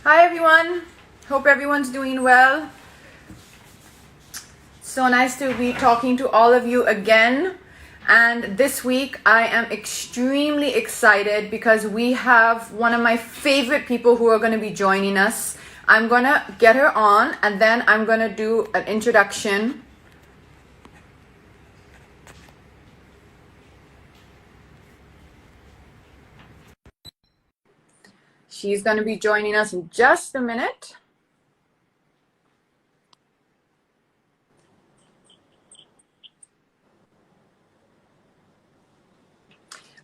Hi everyone, hope everyone's doing well. So nice to be talking to all of you again. And this week I am extremely excited because we have one of my favorite people who are going to be joining us. I'm going to get her on and then I'm going to do an introduction. She's going to be joining us in just a minute.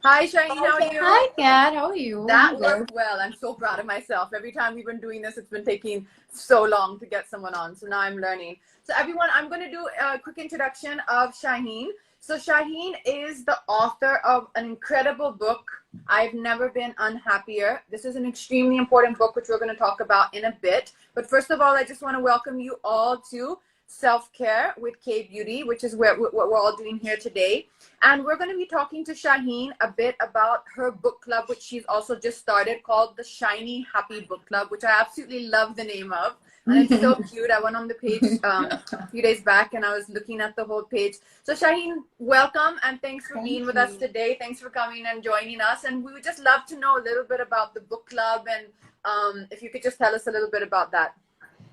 Hi Shaheen, how are you? Hi Kat, how are you? That worked well. I'm so proud of myself. Every time we've been doing this, it's been taking so long to get someone on. So now I'm learning. So everyone, I'm going to do a quick introduction of Shaheen. So Shaheen is the author of an incredible book, I've Never Been Unhappier. This is an extremely important book, which we're going to talk about in a bit. But first of all, I just want to welcome you all to Self-Care with K Beauty, which is what we're all doing here today. And we're going to be talking to Shaheen a bit about her book club, which she's also just started, called the Shiny Happy Book Club, which I absolutely love the name of. And it's so cute. I went on the page a few days back and I was looking at the whole page. So Shaheen, welcome and thanks for being with us today. Thanks for coming and joining us. And we would just love to know a little bit about the book club and if you could just tell us a little bit about that.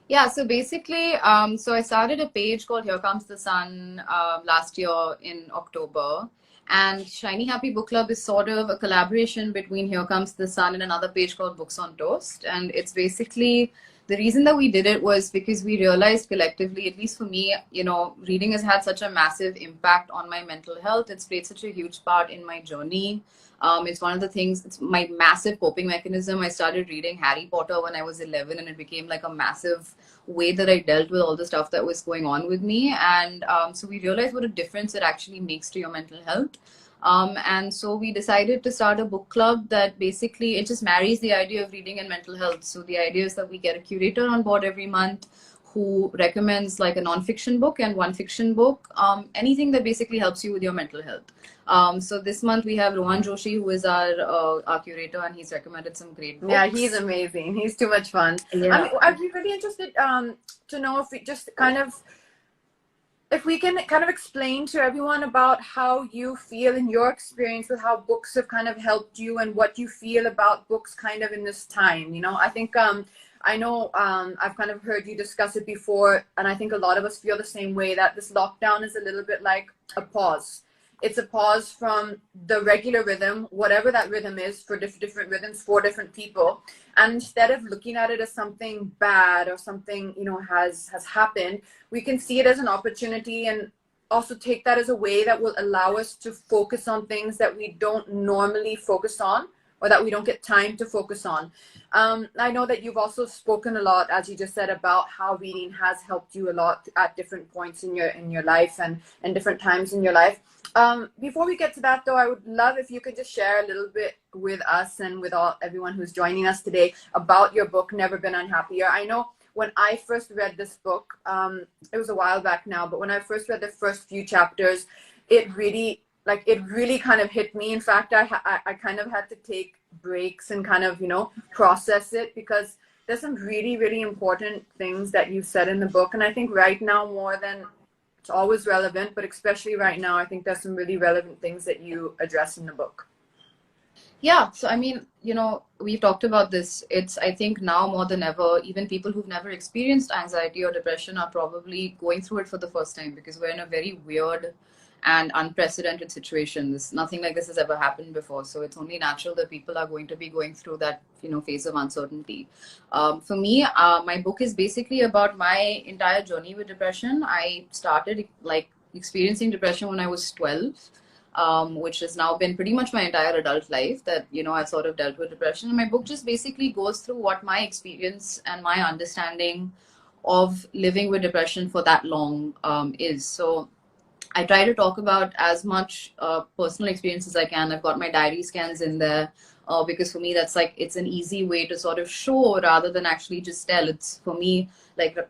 Yeah, so basically, so I started a page called Here Comes the Sun last year in October. And Shiny Happy Book Club is sort of a collaboration between Here Comes the Sun and another page called Books on Toast. And it's basically, the reason that we did it was because we realized collectively, at least for me, reading has had such a massive impact on my mental health. It's played such a huge part in my journey. It's one of the things, it's my massive coping mechanism. I started reading Harry Potter when I was 11 and it became like a massive way that I dealt with all the stuff that was going on with me. And so we realized what a difference it actually makes to your mental health. And so we decided to start a book club that basically, it just marries the idea of reading and mental health. So the idea is that we get a curator on board every month who recommends like a non-fiction book and one fiction book, anything that basically helps you with your mental health. So this month we have Rohan Joshi, who is our curator, and he's recommended some great books. Yeah, he's amazing. He's too much fun. Yeah. I'd be really interested to know if we just if we can kind of explain to everyone about how you feel in your experience with how books have kind of helped you and what you feel about books kind of in this time. I think I know I've kind of heard you discuss it before, and I think a lot of us feel the same way, that this lockdown is a little bit like a pause. It's a pause from the regular rhythm, whatever that rhythm is, for different rhythms for different people. And instead of looking at it as something bad or something, has happened, we can see it as an opportunity and also take that as a way that will allow us to focus on things that we don't normally focus on or that we don't get time to focus on. I know that you've also spoken a lot, as you just said, about how reading has helped you a lot at different points in your life and different times in your life. Before we get to that, though, I would love if you could just share a little bit with us and with everyone who's joining us today about your book, Never Been Unhappier. I know when I first read this book, it was a while back now, but when I first read the first few chapters, it really kind of hit me. In fact, I kind of had to take breaks and kind of, process it, because there's some really, really important things that you said in the book. And I think right now, more than it's always relevant, but especially right now, I think there's some really relevant things that you address in the book. Yeah, so I mean, we've talked about this. I think now more than ever, even people who've never experienced anxiety or depression are probably going through it for the first time, because we're in a very weird and unprecedented situation. Nothing like this has ever happened before. So it's only natural that people are going to be going through that, phase of uncertainty. For me, my book is basically about my entire journey with depression. I started experiencing depression when I was 12. Which has now been pretty much my entire adult life that, I've sort of dealt with depression. And my book just basically goes through what my experience and my understanding of living with depression for that long is. So I try to talk about as much personal experience as I can. I've got my diary scans in there because for me, that's it's an easy way to sort of show rather than actually just tell. It's for me,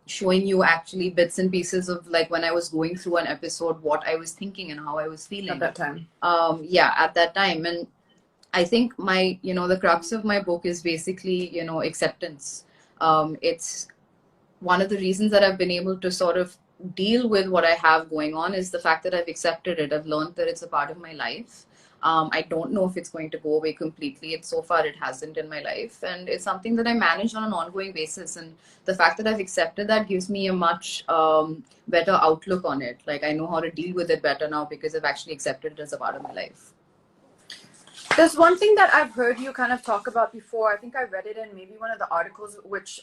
showing you actually bits and pieces of when I was going through an episode, what I was thinking and how I was feeling. At that time. At that time. And I think the crux of my book is basically, acceptance. It's one of the reasons that I've been able to sort of deal with what I have going on is the fact that I've accepted it. I've learned that it's a part of my life. I don't know if it's going to go away completely. So far, it hasn't in my life. And it's something that I manage on an ongoing basis. And the fact that I've accepted that gives me a much better outlook on it. Like, I know how to deal with it better now because I've actually accepted it as a part of my life. There's one thing that I've heard you kind of talk about before. I think I read it in maybe one of the articles which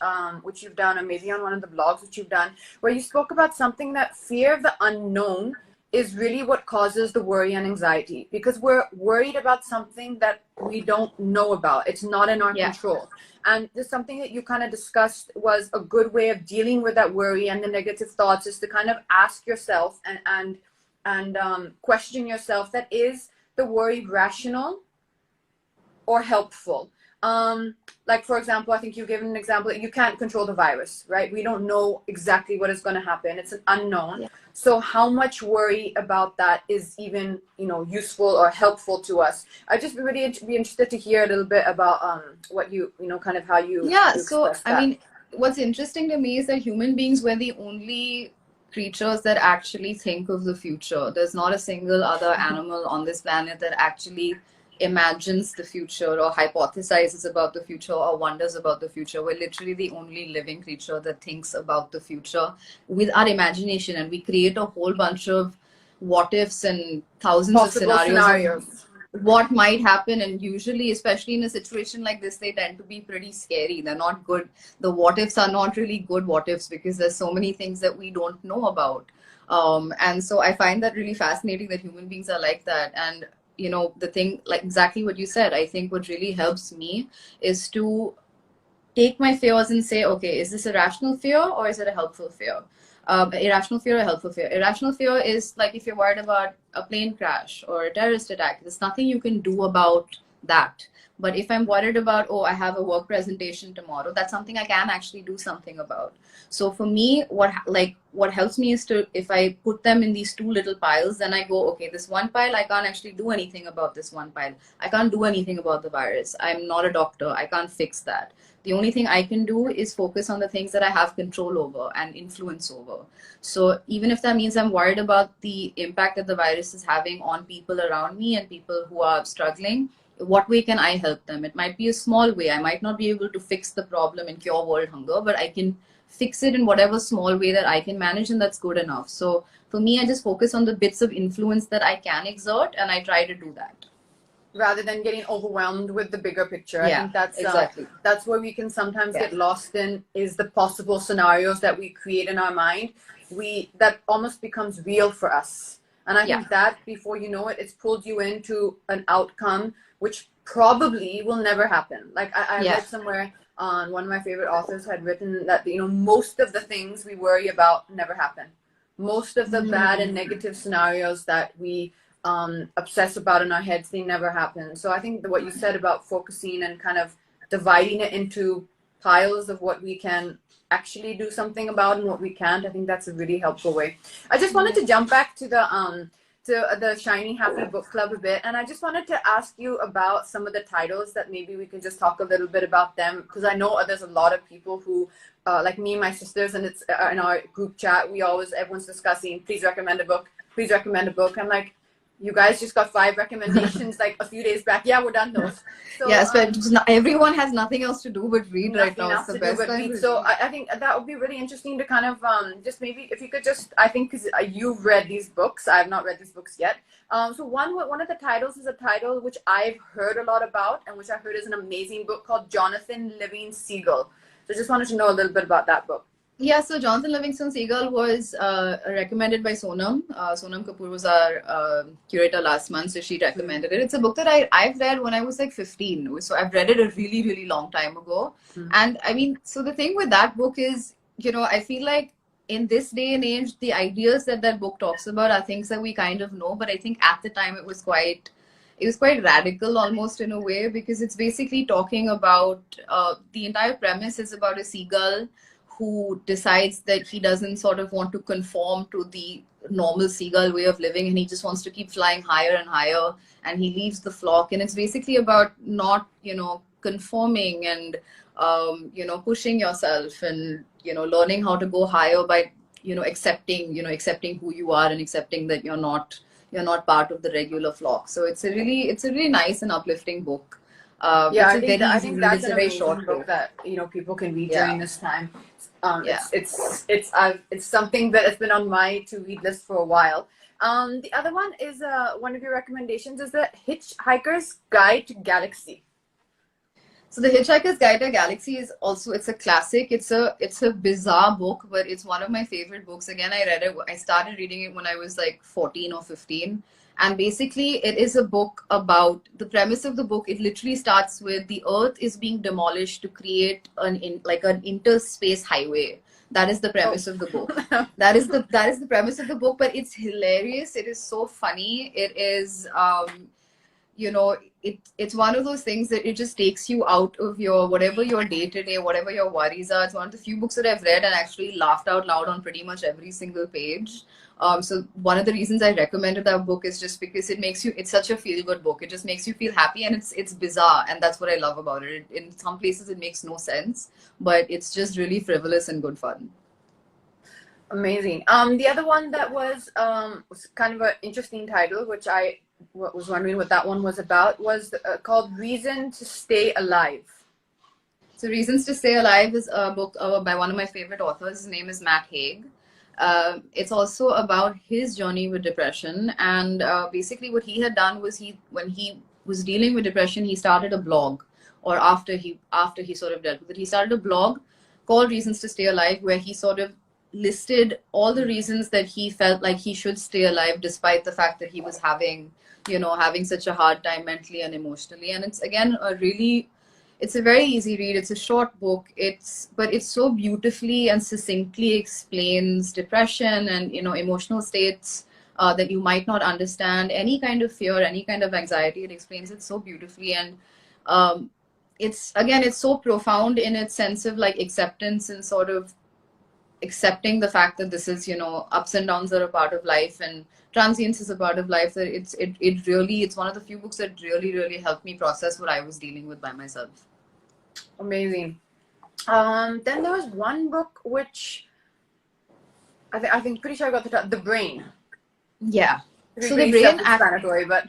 you've done, or maybe on one of the blogs which you've done, where you spoke about something that fear of the unknown is really what causes the worry and anxiety, because we're worried about something that we don't know about. It's not in our control. And there's something that you kind of discussed was a good way of dealing with that worry and the negative thoughts is to kind of ask yourself and question yourself, that is the worry rational or helpful? Like, for example, I think you've given an example that you can't control the virus, right? We don't know exactly what is going to happen. It's an unknown. So how much worry about that is even, useful or helpful to us? I'd just be interested to hear a little bit about what you kind of how you so I mean, what's interesting to me is that human beings were the only creatures that actually think of the future. There's not a single other animal on this planet that actually imagines the future or hypothesizes about the future or wonders about the future. We're literally the only living creature that thinks about the future with our imagination, and we create a whole bunch of what ifs and thousands of scenarios of what might happen. And usually, especially in a situation like this, they tend to be pretty scary. They're not good. The what ifs are not really good what ifs because there's so many things that we don't know about. And so I find that really fascinating that human beings are like that. And the thing, like exactly what you said, I think what really helps me is to take my fears and say, okay, is this a rational fear or is it a helpful fear? Irrational fear or helpful fear? Irrational fear is like if you're worried about a plane crash or a terrorist attack, there's nothing you can do about that. But if I'm worried about, I have a work presentation tomorrow, that's something I can actually do something about. So for me, what helps me is to, if I put them in these two little piles, then I go, okay, this one pile, I can't actually do anything about this one pile. I can't do anything about the virus. I'm not a doctor. I can't fix that. The only thing I can do is focus on the things that I have control over and influence over. So even if that means I'm worried about the impact that the virus is having on people around me and people who are struggling, what way can I help them? It might be a small way. I might not be able to fix the problem and cure world hunger, but I can fix it in whatever small way that I can manage, and that's good enough. So for me, I just focus on the bits of influence that I can exert, and I try to do that. Rather than getting overwhelmed with the bigger picture. I think that's exactly. That's where we can sometimes get lost in, is the possible scenarios that we create in our mind. That almost becomes real for us. And I think that before you know it, it's pulled you into an outcome which probably will never happen. Like I read somewhere on, one of my favorite authors had written that, most of the things we worry about never happen. Most of the bad and negative scenarios that we obsess about in our heads, they never happen. So I think what you said about focusing and kind of dividing it into piles of what we can actually do something about and what we can't, I think that's a really helpful way. I just wanted to jump back to the Shiny Happy Book Club a bit, and I just wanted to ask you about some of the titles that maybe we can just talk a little bit about them, because I know there's a lot of people who like me and my sisters, and it's in our group chat, everyone's discussing, please recommend a book, please recommend a book. I'm like, you guys just got 5 recommendations like a few days back. Yeah, we're done those. So, everyone has nothing else to do but read right now. It's the best time. So I think that would be really interesting to kind of just maybe if you could just, I think because you've read these books, I have not read these books yet. So one of the titles is a title which I've heard a lot about, and which I heard is an amazing book called Jonathan Living Seagull. So just wanted to know a little bit about that book. Yeah, so Jonathan Livingston Seagull was recommended by Sonam. Sonam Kapoor was our curator last month, so she recommended it. It's a book that I've read when I was like 15. So I've read it a really, really long time ago. And I mean, so the thing with that book is, I feel like in this day and age, the ideas that book talks about are things that we kind of know. But I think at the time it was quite radical almost in a way, because it's basically talking about the entire premise is about a seagull who decides that he doesn't sort of want to conform to the normal seagull way of living, and he just wants to keep flying higher and higher, and he leaves the flock. And it's basically about not, conforming and pushing yourself and learning how to go higher by accepting who you are and accepting that you're not part of the regular flock. So it's a really nice and uplifting book. Yeah, It's a very I easy think read. that's It's an a very amazing short book book. that people can read Yeah, during this time. yeah. It's something that has been on my to read list for a while. The other one is one of your recommendations is the Hitchhiker's Guide to Galaxy. So the Hitchhiker's Guide to Galaxy is also, it's a classic. It's a bizarre book, but it's one of my favorite books. Again, I started reading it when I was like 14 or 15. And basically it is a book about the premise of the book. It literally starts with the earth is being demolished to create an interspace highway. That is the Oh. premise of the book. That is the premise of the book, but it's hilarious. It is so funny. It is it's one of those things that it just takes you out of your whatever your day to day, whatever your worries are. It's one of the few books that I've read and actually laughed out loud on pretty much every single page. So one of the reasons I recommended that book is just because it's such a feel good book. It just makes you feel happy, and it's bizarre, and that's what I love about it. In some places it makes no sense, but it's just really frivolous and good fun. Amazing. The other one that was kind of an interesting title, which I was wondering what that one was about, was called Reason to Stay Alive. So Reasons to Stay Alive is a book by one of my favorite authors. His name is Matt Haig. It's also about his journey with depression, and basically what he had done was when he was dealing with depression, he started a blog, or after he sort of dealt with it, he started a blog called Reasons to Stay Alive, where he sort of listed all the reasons that he felt like he should stay alive despite the fact that he was having such a hard time mentally and emotionally. And it's again it's a very easy read. It's a short book. But it's so beautifully and succinctly explains depression and emotional states that you might not understand. Any kind of fear, any kind of anxiety, it explains it so beautifully. And it's so profound in its sense of like acceptance and sort of accepting the fact that this is ups and downs are a part of life and transience is a part of life. That it's one of the few books that really helped me process what I was dealing with by myself. Amazing. Then there was one book which I think pretty sure I got the Brain. Yeah. It's So pretty the Brain, self-explanatory, but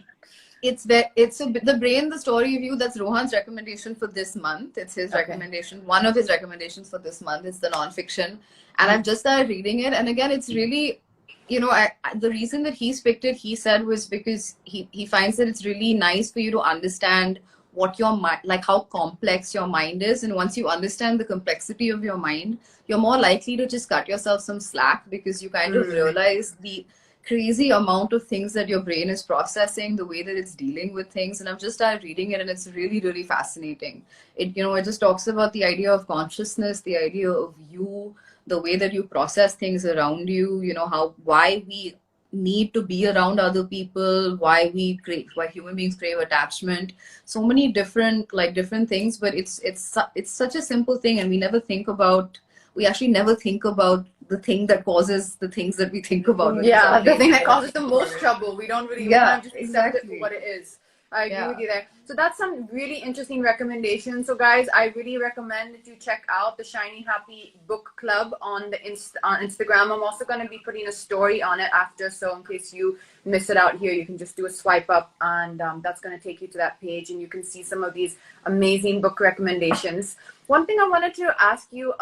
the Brain, the story of you. That's Rohan's recommendation for this month. It's his Okay. recommendation. One of his recommendations for this month is the nonfiction, and I've just started reading it. And again, it's really, the reason that he's picked it, he said, was because he finds that it's really nice for you to understand what your mind, like how complex your mind is. And once you understand the complexity of your mind, you're more likely to just cut yourself some slack, because you kind of realize the crazy amount of things that your brain is processing, the way that it's dealing with things. And I've just started reading it, and it's really fascinating. It just talks about the idea of consciousness, the idea of you, the way that you process things around you, why we need to be around other people, why human beings crave attachment, so many different things. But it's such a simple thing, and we actually never think about the thing that causes the things that we think about. Yeah, the thing that causes the most trouble. We don't really Yeah, just accept it for exactly. what it is. I agree Yeah. with you there. So that's some really interesting recommendations. So guys, I really recommend that you check out the Shiny Happy Book Club on the on Instagram. I'm also going to be putting a story on it after, so in case you miss it out here, you can just do a swipe up, and that's going to take you to that page, and you can see some of these amazing book recommendations. One thing I wanted to ask you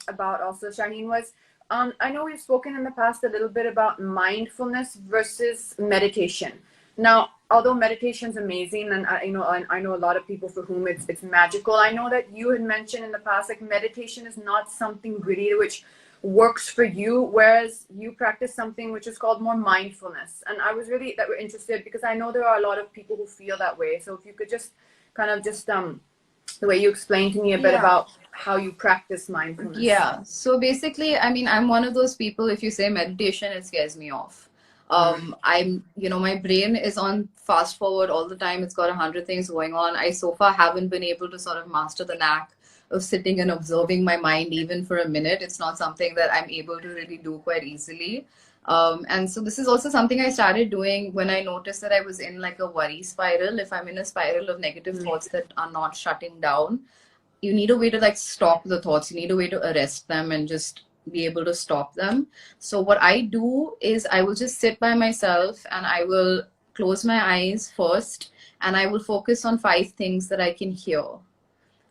about also, Shaheen, was I know we've spoken in the past a little bit about mindfulness versus meditation. Now, although meditation is amazing, and I know a lot of people for whom it's magical. I know that you had mentioned in the past, like, meditation is not something really which works for you, whereas you practice something which is called more mindfulness. And I was really interested, because I know there are a lot of people who feel that way. So if you could just kind of the way you explained to me a bit about how you practice mindfulness. Yeah. So basically, I mean, I'm one of those people, if you say meditation, it scares me off. My brain is on fast forward all the time. It's got 100 things going on. I so far haven't been able to sort of master the knack of sitting and observing my mind even for a minute. It's not something that I'm able to really do quite easily. And so this is also something I started doing when I noticed that I was in like a worry spiral. If I'm in a spiral of negative thoughts that are not shutting down, you need a way to like stop the thoughts. You need a way to arrest them and just be able to stop them. So what I do is I will just sit by myself and I will close my eyes first, and I will focus on 5 things that I can hear.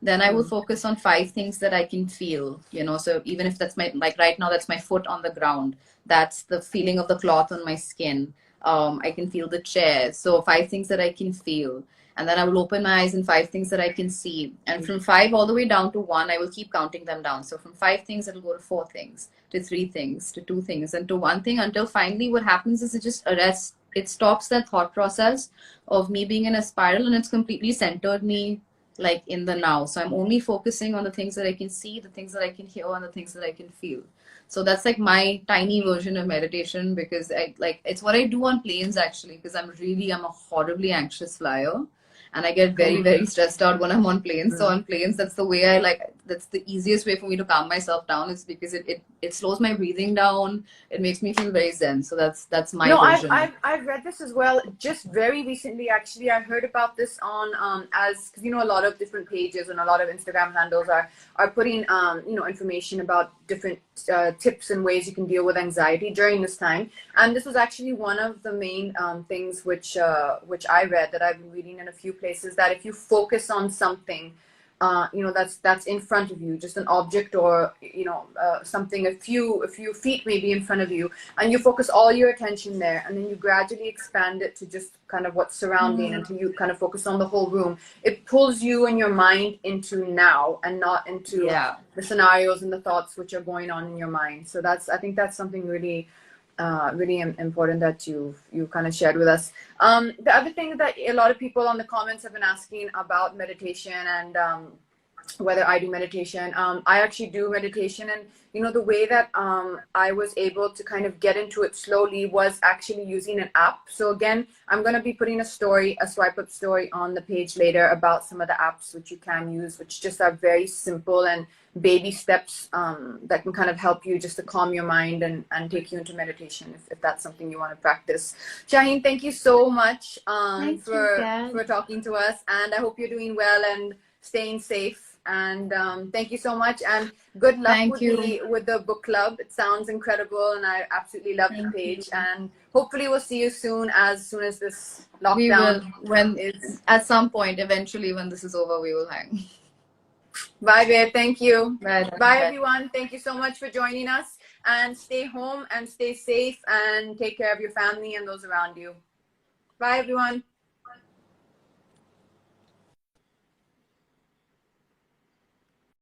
Then I will focus on 5 things that I can feel, you know. So even if that's my, like right now, that's my foot on the ground. That's the feeling of the cloth on my skin. I can feel the chair. So 5 things that I can feel. And then I will open my eyes and 5 things that I can see. And from 5 all the way down to 1, I will keep counting them down. So from 5 things, it'll go to 4 things, to 3 things, to 2 things, and to 1 thing, until finally what happens is it just arrests, it stops that thought process of me being in a spiral, and it's completely centered me like in the now. So I'm only focusing on the things that I can see, the things that I can hear, and the things that I can feel. So that's like my tiny version of meditation, because I like, it's what I do on planes actually, because I'm a horribly anxious flyer. And I get very, very stressed out when I'm on planes. So on planes, that's the way that's the easiest way for me to calm myself down, is because it slows my breathing down. It makes me feel very zen. So that's my version. I've read this as well. Just very recently, actually, I heard about this on as, because you know, a lot of different pages and a lot of Instagram handles are putting you know, information about different tips and ways you can deal with anxiety during this time. And this was actually one of the main things which I read, that I've been reading in a few places, that if you focus on something, you know, that's in front of you, just an object, or you know, something a few feet maybe in front of you, and you focus all your attention there, and then you gradually expand it to just kind of what's surrounding until you kind of focus on the whole room. It pulls you and your mind into now, and not into the scenarios and the thoughts which are going on in your mind. So I think that's something really really important that you kind of shared with us. The other thing that a lot of people on the comments have been asking about meditation, and whether I do meditation. I actually do meditation, and you know, the way that I was able to kind of get into it slowly was actually using an app. So again, I'm going to be putting a swipe up story on the page later about some of the apps which you can use, which just are very simple and baby steps that can kind of help you just to calm your mind and take you into meditation, if that's something you want to practice. Shaheen, thank you so much for talking to us, and I hope you're doing well and staying safe. And thank you so much, and good luck with the book club. It sounds incredible, and I absolutely love the page. And hopefully we'll see you soon as this lockdown at some point eventually, when this is over, we will hang. Bye, babe. Thank you. Bye, everyone. Thank you so much for joining us, and stay home and stay safe, and take care of your family and those around you. Bye, everyone.